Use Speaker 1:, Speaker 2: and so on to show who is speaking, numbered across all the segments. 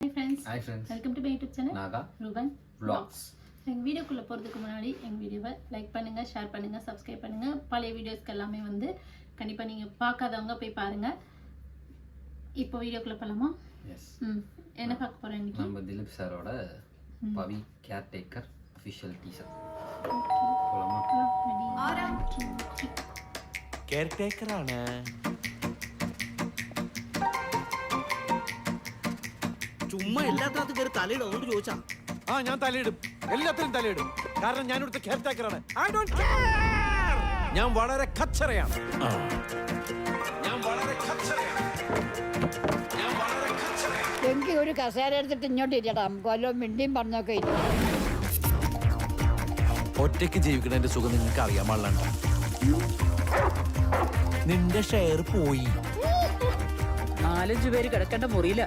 Speaker 1: Hi friends.
Speaker 2: Welcome to my YouTube channel.
Speaker 1: Naga
Speaker 2: Ruben
Speaker 1: Vlogs.
Speaker 2: எங்கள் வீடியோக்குள்ளே போகிறதுக்கு முன்னாடி எங்கள் வீடியோவை லைக் பண்ணுங்கள், ஷேர் பண்ணுங்கள், சப்ஸ்கிரைப் பண்ணுங்கள். பழைய வீடியோஸ்க்கு எல்லாமே வந்து கண்டிப்பாக நீங்கள் பார்க்காதவங்க போய் பாருங்கள். இப்போ வீடியோக்குள்ளே போகலாமா?
Speaker 1: எஸ்.
Speaker 2: என்ன பார்க்க போகிறோம் இன்னைக்கு?
Speaker 1: நம்ம திலீப் சாரோட பவி கேர்டேக்கர் அஃபிஷியல் டீசர்.
Speaker 3: കേർടേക്കറാണ്.
Speaker 4: ചുമ്മാ എല്ലാത്തിനകത്തും കയറി തലയിടും, അതുകൊണ്ട് ചോദിച്ചാ.
Speaker 3: ആ ഞാൻ തലയിടും, എല്ലാത്തിനും തലയിടും. കാരണം ഞാൻ ഇവിടുത്തെ കെയർടേക്കറാണ്. ഞാൻ വളരെ കച്ചറയാണ്.
Speaker 5: എനിക്ക് ഒരു കസേര എടുത്തിട്ട് ഇങ്ങോട്ട് ഇരിക്കടാം, കൊല്ലം മിണ്ടിയും പറഞ്ഞൊക്കെ ഇല്ല.
Speaker 3: ഒറ്റയ്ക്ക് ജീവിക്കണതിന്റെ സുഖം നിങ്ങൾക്ക് അറിയാൻ പാടില്ല. നിന്റെ ഷെയർ പോയി.
Speaker 6: 4-5 പേര് കിടക്കേണ്ട മുറിയില്ല,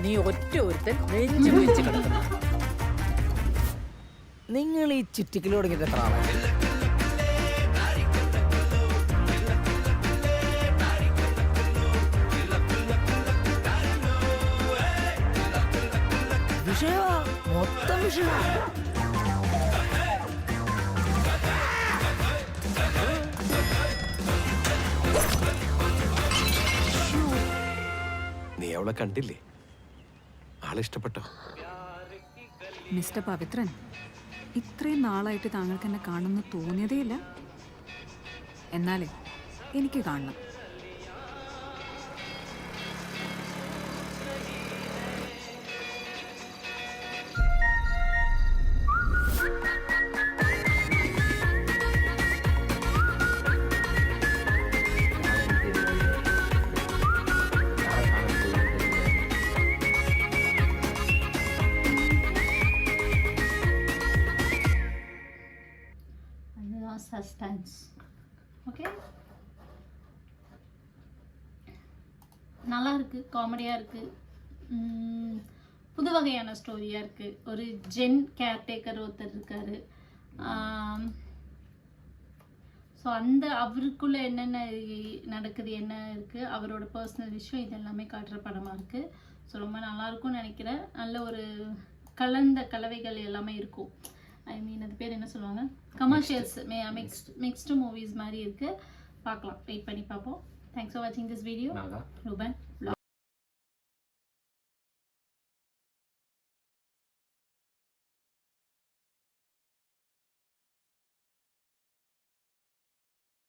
Speaker 6: നീ ഒറ്റ ഒരുത്തൻ വെച്ച് വെച്ച് കിടക്കണം.
Speaker 4: നിങ്ങൾ ഈ ചുറ്റിക്കൽ തുടങ്ങിയിട്ട് എത്ര ആളാണ്? വിഷയമാ, മൊത്തം വിഷയമാ.
Speaker 3: നീ അവളെ കണ്ടില്ലേ? ആളിഷ്ടപ്പെട്ടോ?
Speaker 7: മിസ്റ്റർ പവിത്രൻ, ഇത്രയും നാളായിട്ട് താങ്കൾക്ക് എന്നെ കാണുമെന്ന് തോന്നിയതേയില്ല. എന്നാലേ എനിക്ക് കാണണം.
Speaker 2: சஸ்பென்ஸ். ஓகே, நல்லா இருக்குது, காமெடியாக இருக்குது, புது வகையான ஸ்டோரியாக இருக்குது. ஒரு ஜென் கேர்டேக்கர் ஒருத்தர் இருக்கார். ஸோ அந்த அவருக்குள்ளே என்னென்ன நடக்குது, என்ன இருக்குது, அவரோட பர்சனல் விஷயம், இது எல்லாமே காட்டுற படமாக இருக்குது. ஸோ ரொம்ப நல்லாயிருக்கும்னு நினைக்கிறேன். நல்ல ஒரு கலந்த கலவைகள் எல்லாமே இருக்கும். ஐ மீன் அது பேர் என்ன சொல்லுவாங்க, கமர்ஷியல்ஸ், மிக்ஸ்டு மூவிஸ் மாதிரி இருக்குது. பார்க்கலாம், வெயிட் பண்ணி பார்ப்போம். தேங்க்ஸ் ஃபார் வாட்சிங் திஸ் வீடியோ. ரூபன்